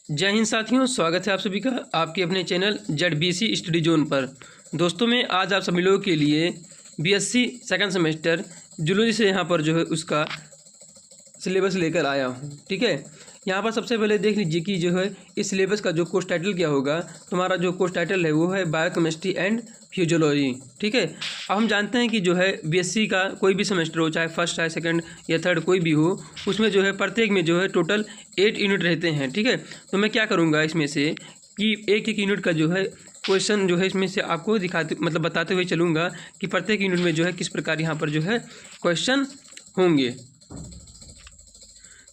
जय हिंद साथियों, स्वागत है आप सभी का आपके अपने चैनल ZBC स्टडी जोन पर। दोस्तों मैं आज आप सभी लोगों के लिए BSc सेकंड सेमेस्टर जूलॉजी से यहाँ पर जो है उसका सिलेबस लेकर आया हूँ। ठीक है, यहाँ पर सबसे पहले देख लीजिए कि जो है इस सिलेबस का जो कोर्स टाइटल क्या होगा। तुम्हारा जो कोर्स टाइटल है वो है बायोकेमिस्ट्री एंड फिजियोलॉजी। ठीक है, अब हम जानते हैं कि जो है BSc का कोई भी सेमेस्टर हो, चाहे फर्स्ट चाहे सेकंड या थर्ड कोई भी हो, उसमें जो है प्रत्येक में जो है टोटल 8 यूनिट रहते हैं। ठीक है, तो मैं क्या करूँगा इसमें से कि एक एक यूनिट का जो है क्वेश्चन जो है इसमें से आपको बताते हुए चलूँगा कि प्रत्येक यूनिट में जो है किस प्रकार यहाँ पर जो है क्वेश्चन होंगे।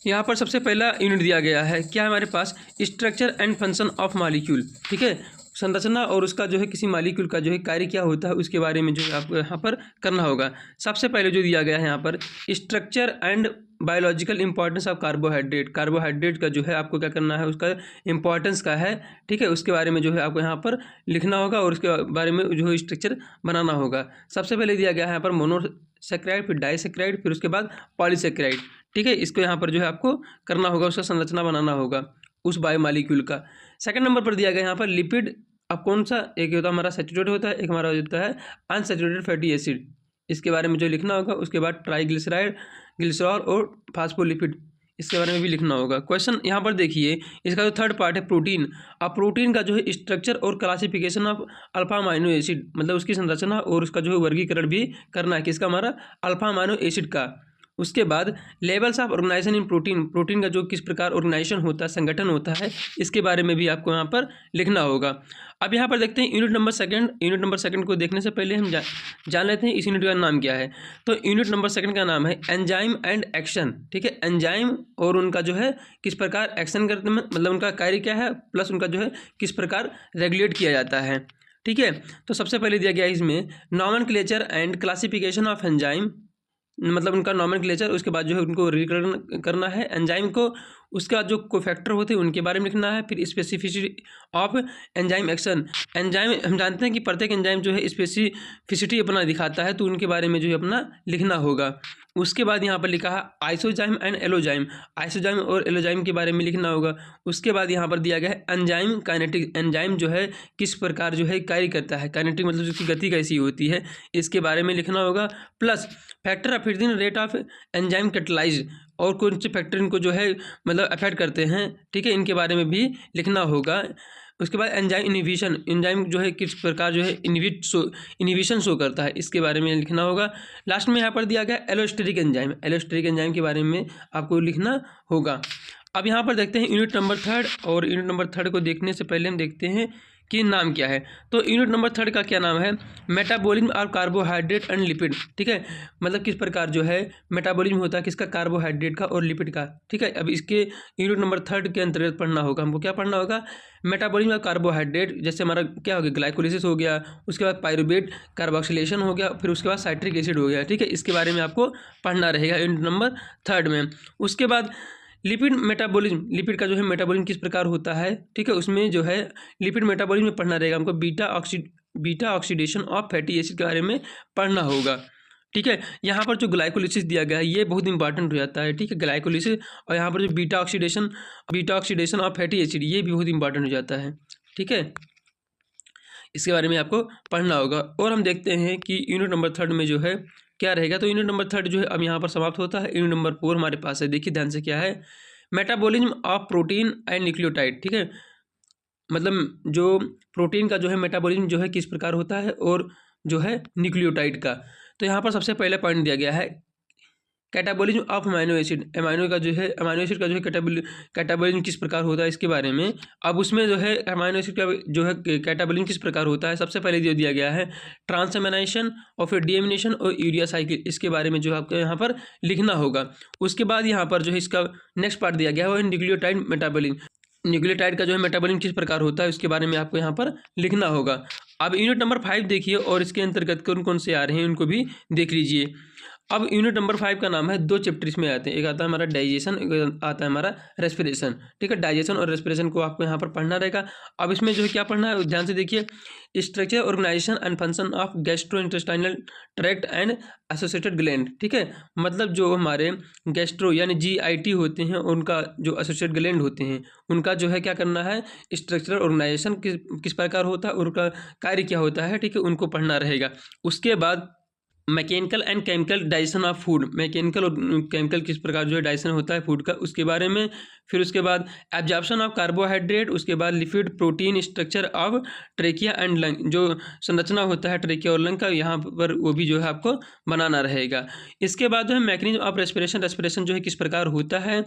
यहाँ पर सबसे पहला यूनिट दिया गया है, क्या हमारे पास structure and function of molecule. ठीक है, संरचना और उसका जो है किसी मॉलिक्यूल का जो है कार्य क्या होता है उसके बारे में जो है आपको यहाँ पर करना होगा। सबसे पहले जो दिया गया है यहाँ पर structure and biological importance of carbohydrate. Carbohydrate का जो है आपको क्या करना है, उसका इंपॉर्टेंस का है। ठीक है, उसके बारे में जो है आपको यहाँ पर लिखना होगा और उसके बारे में जो है स्ट्रक्चर बनाना होगा। सबसे पहले दिया गया है यहाँ पर मोनोसेक्राइड, फिर डाइसेक्राइड, फिर उसके बाद पॉलीसेक्राइड। ठीक है, इसको यहाँ पर जो है आपको करना होगा, उसका संरचना बनाना होगा उस बायोमॉलिक्यूल का। सेकंड नंबर पर दिया गया यहाँ पर लिपिड। अब कौन सा, एक होता है हमारा सैचुरेटेड होता है, एक हमारा होता है अनसैचुरेटेड फैटी एसिड। इसके बारे में जो लिखना होगा। उसके बाद ट्राइग्लिसराइड, ग्लिसरॉल और फास्फोलिपिड, इसके बारे में भी लिखना होगा। क्वेश्चन यहाँ पर देखिए, इसका जो थर्ड पार्ट है प्रोटीन। अब प्रोटीन का जो है स्ट्रक्चर और classification of alpha amino acid, मतलब उसकी संरचना और उसका जो है वर्गीकरण भी करना है, किसका, हमारा अल्फा अमाइनो एसिड का। उसके बाद levels of organisation in protein, protein का जो किस प्रकार ऑर्गेनाइजेशन होता है, संगठन होता है, इसके बारे में भी आपको यहाँ पर लिखना होगा। अब यहाँ पर देखते हैं unit number second. Unit number second को देखने से पहले हम जान लेते हैं इस यूनिट का नाम क्या है। तो यूनिट नंबर सेकंड का नाम है एंजाइम एंड एक्शन। ठीक है, एंजाइम और उनका जो है किस प्रकार एक्शन करते हैं, मतलब उनका कार्य क्या है, प्लस उनका जो है किस प्रकार रेगुलेट किया जाता है। ठीक है, तो सबसे पहले दिया गया है इसमें nomenclature and classification of enzyme, मतलब उनका नॉमेनक्लेचर। उसके बाद जो है उनको वर्गीकरण करना है एंजाइम को। उसके बाद जो कोफैक्टर होते हैं उनके बारे में लिखना है। फिर specificity of enzyme action. Enzyme हम जानते हैं कि प्रत्येक एंजाइम जो है स्पेसिफिसिटी अपना दिखाता है, तो उनके बारे में जो है अपना लिखना होगा। उसके बाद यहाँ पर लिखा है आइसोजाइम एंड एलोजाइम। आइसोजाइम और एलोजाइम के बारे में लिखना होगा। उसके बाद यहाँ पर दिया गया है एंजाइम काइनेटिक। एंजाइम जो है किस प्रकार जो है कार्य करता है, काइनेटिक मतलब उसकी गति कैसी होती है, इसके बारे में लिखना होगा। Plus factor of rate of enzyme catalyse, और कौन से फैक्टर इनको जो है मतलब अफेक्ट करते हैं। ठीक है, इनके बारे में भी लिखना होगा। उसके बाद एंजाइम इनहिबिशन, एंजाइम जो है किस प्रकार जो है इनहिबिशन शो करता है, इसके बारे में लिखना होगा। लास्ट में यहाँ पर दिया गया एलोस्टेरिक एंजाइम। एलोस्टेरिक एंजाइम के बारे में आपको लिखना होगा। अब यहाँ पर देखते हैं यूनिट नंबर थर्ड। और यूनिट नंबर थर्ड को देखने से पहले हम देखते हैं कि नाम क्या है। तो यूनिट नंबर थर्ड का क्या नाम है, metabolism of carbohydrate and lipid. ठीक है, मतलब किस प्रकार जो है मेटाबॉलिज्म होता है किसका, कार्बोहाइड्रेट का और लिपिड का। ठीक है, अब इसके यूनिट नंबर थर्ड के अंतर्गत पढ़ना होगा हमको। क्या पढ़ना होगा, मेटाबॉलिज्म ऑफ कार्बोहाइड्रेट। जैसे हमारा क्या हो गया, ग्लाइकोलिसिस हो गया, उसके बाद पायरुवेट कार्बोक्सिलेशन हो गया, फिर उसके बाद साइट्रिक एसिड हो गया। ठीक है, इसके बारे में आपको पढ़ना रहेगा यूनिट नंबर थर्ड में। उसके बाद लिपिड मेटाबॉलिज्म, लिपिड का जो है मेटाबॉलिज्म किस प्रकार होता है। ठीक है, उसमें जो है लिपिड मेटाबॉलिज्म में पढ़ना रहेगा हमको। Beta oxidation of fatty acid के बारे में पढ़ना होगा। ठीक है, यहाँ पर जो ग्लाइकोलिसिस दिया गया है ये बहुत इंपॉर्टेंट हो जाता है। ठीक है, ग्लाइकोलिसिस, और यहाँ पर जो beta oxidation of fatty acid ये भी बहुत इंपॉर्टेंट हो जाता है। ठीक है, इसके बारे में आपको पढ़ना होगा। और हम देखते हैं कि यूनिट नंबर थर्ड में जो है क्या रहेगा। तो यूनिट नंबर थर्ड जो है अब यहाँ पर समाप्त होता है। यूनिट नंबर 4 हमारे पास है, देखिए ध्यान से क्या है, metabolism of protein and nucleotide. ठीक है, मतलब जो प्रोटीन का जो है मेटाबॉलिज्म जो है किस प्रकार होता है, और जो है न्यूक्लियोटाइड का। तो यहाँ पर सबसे पहले पॉइंट दिया गया है catabolism of amino acid. Amino acid का जो है कैटाबॉलिज्म किस प्रकार होता है इसके बारे में। अब उसमें जो है अमाइनो एसिड का जो है कैटाबॉलिज्म किस प्रकार होता है, सबसे पहले जो दिया गया है ट्रांसएमिनेशन और फिर डीएमिनेशन और यूरिया साइकिल, इसके बारे में जो आपको यहाँ पर लिखना होगा। उसके बाद यहाँ पर जो है इसका नेक्स्ट पार्ट दिया गया है वो है न्यूक्लियोटाइड मेटाबॉलिज्म। न्यूक्लियोटाइड का जो है मेटाबॉलिज्म किस प्रकार होता है उसके बारे में आपको यहाँ पर लिखना होगा। अब यूनिट नंबर 5 देखिए, और इसके अंतर्गत कौन कौन से आ रहे हैं उनको भी देख लीजिए। अब यूनिट नंबर 5 का नाम है, 2 चैप्टर इसमें आते हैं, एक आता है हमारा डाइजेशन, एक आता है हमारा रेस्पिरेशन। ठीक है, डाइजेशन और रेस्पिरेशन को आपको यहाँ पर पढ़ना रहेगा। अब इसमें जो है क्या पढ़ना है, ध्यान से देखिए, structure, organisation and function of gastrointestinal tract and associated gland. ठीक है, मतलब जो हमारे गैस्ट्रो यानी GIT होते हैं, उनका जो एसोसिएटेड ग्लैंड होते हैं, उनका जो है क्या करना है, स्ट्रक्चरल ऑर्गेनाइजेशन किस प्रकार होता है, उनका कार्य क्या होता है। ठीक है, उनको पढ़ना रहेगा। उसके बाद mechanical and chemical digestion of food, mechanical और केमिकल किस प्रकार जो है डाइजेशन होता है फूड का, उसके बारे में। फिर उसके बाद एब्जॉर्प्शन ऑफ कार्बोहाइड्रेट, उसके बाद lipid, protein, structure of trachea and lung, जो संरचना होता है ट्रेकिया और लंग का, यहाँ पर वो भी जो है आपको बनाना रहेगा। इसके बाद जो है मैकेनिज्म ऑफ रेस्पिरेशन, रेस्पिरेशन जो है किस प्रकार होता है।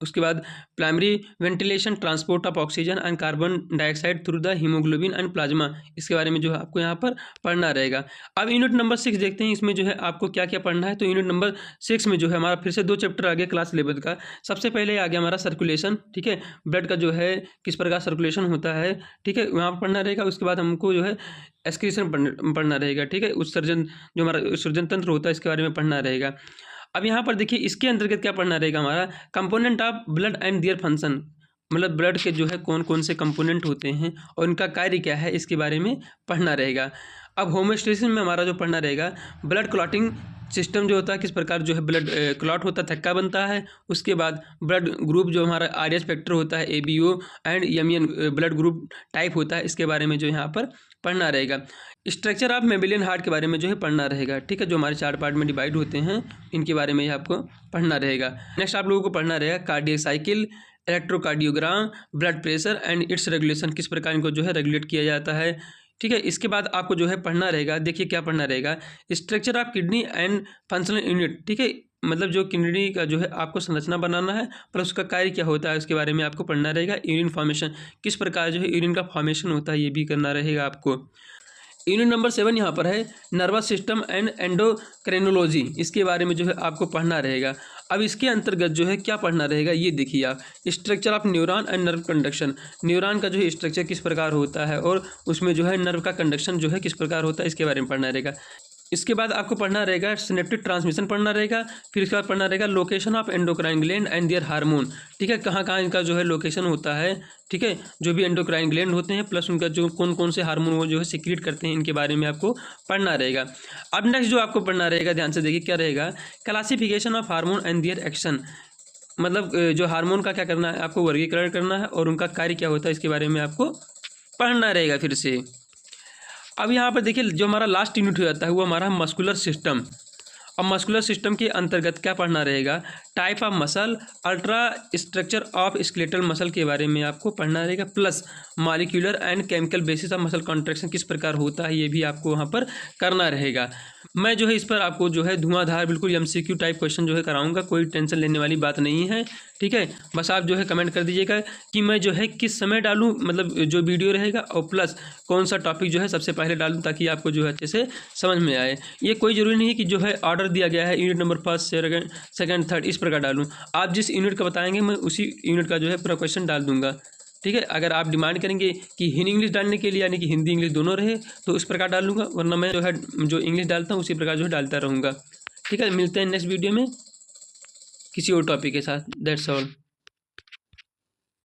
उसके बाद primary ventilation, transport of oxygen and carbon dioxide through the haemoglobin and plasma, इसके बारे में जो है आपको यहाँ पर पढ़ना रहेगा। अब यूनिट नंबर 6 देखते हैं, इसमें जो है आपको क्या क्या पढ़ना है। तो यूनिट नंबर 6 में जो है हमारा फिर से 2 चैप्टर आ गया क्लास 11 का। सबसे पहले आ गया हमारा सर्कुलेशन। ठीक है, ब्लड का जो है किस प्रकार सर्कुलेशन होता है, ठीक है, वहाँ पर पढ़ना रहेगा। उसके बाद हमको जो है एक्सक्रीशन पढ़ना रहेगा। ठीक है, उत्सर्जन, जो हमारा उत्सर्जन तंत्र होता है, इसके बारे में पढ़ना रहेगा। अब यहाँ पर देखिए, इसके अंतर्गत क्या पढ़ना रहेगा हमारा, component of blood and their function, मतलब ब्लड के जो है कौन कौन से कंपोनेंट होते हैं और उनका कार्य क्या है, इसके बारे में पढ़ना रहेगा। अब होमोस्टेसिस में हमारा जो पढ़ना रहेगा, ब्लड क्लॉटिंग सिस्टम जो होता है, किस प्रकार जो है ब्लड क्लॉट होता है, थक्का बनता है। उसके बाद ब्लड ग्रुप जो हमारा RH फैक्टर होता है, ABO and MEN blood group type होता है, इसके बारे में जो यहाँ पर पढ़ना रहेगा। स्ट्रक्चर ऑफ मेमिलियन हार्ट के बारे में जो है पढ़ना रहेगा। ठीक है, जो हमारे 4 पार्ट में डिवाइड होते हैं, इनके बारे में आपको पढ़ना रहेगा। नेक्स्ट आप लोगों को पढ़ना रहेगा cardiac cycle, electrocardiogram, blood pressure and it's regulation, किस प्रकार इनको जो है रेगुलेट किया जाता है। ठीक है, इसके बाद आपको जो है पढ़ना रहेगा, देखिए क्या पढ़ना रहेगा, structure of kidney and functional unit. ठीक है, मतलब जो किडनी का जो है आपको संरचना बनाना है, प्लस उसका कार्य क्या होता है उसके बारे में आपको पढ़ना रहेगा। यूरिन फॉर्मेशन, किस प्रकार जो है यूरिन का फॉर्मेशन होता है, ये भी करना रहेगा आपको। यूनिट नंबर 7 यहाँ पर है नर्वस सिस्टम एंड एंडोक्राइनोलॉजी, इसके बारे में जो है आपको पढ़ना रहेगा। अब इसके अंतर्गत जो है क्या पढ़ना रहेगा, ये देखिए आप, structure of neuron and nerve conduction, neuron का जो है स्ट्रक्चर किस प्रकार होता है और उसमें जो है नर्व का कंडक्शन जो है किस प्रकार होता है, इसके बारे में पढ़ना रहेगा। इसके बाद आपको पढ़ना रहेगा सिनेप्टिक ट्रांसमिशन पढ़ना रहेगा। फिर इसके बाद पढ़ना रहेगा location of endocrine gland and their hormone. ठीक है, कहाँ कहाँ इनका जो है लोकेशन होता है। ठीक है, जो भी एंडोक्राइन ग्लैंड होते हैं, प्लस उनका जो कौन कौन से हार्मोन वो जो है सिक्रीट करते हैं, इनके बारे में आपको पढ़ना रहेगा। अब नेक्स्ट जो आपको पढ़ना रहेगा, ध्यान से देखिए क्या रहेगा, classification of hormone and their action, मतलब जो हार्मोन का क्या करना है, आपको वर्गीकरण करना है और उनका कार्य क्या होता है, इसके बारे में आपको पढ़ना रहेगा फिर से। अब यहाँ पर देखिए, जो हमारा लास्ट यूनिट हो जाता है वो हमारा मस्कुलर सिस्टम। अब मस्कुलर सिस्टम के अंतर्गत क्या पढ़ना रहेगा, type of muscle, ultra structure of skeletal muscle के बारे में आपको पढ़ना रहेगा, plus molecular and chemical basis of muscle contraction किस प्रकार होता है, ये भी आपको वहाँ पर करना रहेगा। मैं जो है इस पर आपको जो है धुआंधार बिल्कुल MCQ टाइप क्वेश्चन जो है कराऊंगा, कोई टेंशन लेने वाली बात नहीं है। ठीक है, बस आप जो है कमेंट कर दीजिएगा कि मैं जो है किस समय डालूं, मतलब जो वीडियो रहेगा, और प्लस कौन सा टॉपिक जो है सबसे पहले डालूं, ताकि आपको जो है अच्छे से समझ में आए। ये कोई ज़रूरी नहीं है कि जो है ऑर्डर दिया गया है यूनिट नंबर 1, सेकंड, थर्ड इस प्रकार डालूँ। आप जिस यूनिट का बताएंगे मैं उसी यूनिट का जो है पूरा क्वेश्चन डाल दूँगा। ठीक है, अगर आप डिमांड करेंगे कि हिंदी इंग्लिश डालने के लिए, यानी कि हिंदी इंग्लिश दोनों रहे, तो इस प्रकार डालूंगा, वरना मैं जो है जो इंग्लिश डालता हूँ उसी प्रकार जो है डालता रहूँगा। ठीक है, मिलते हैं नेक्स्ट वीडियो में किसी और टॉपिक के साथ। That's all.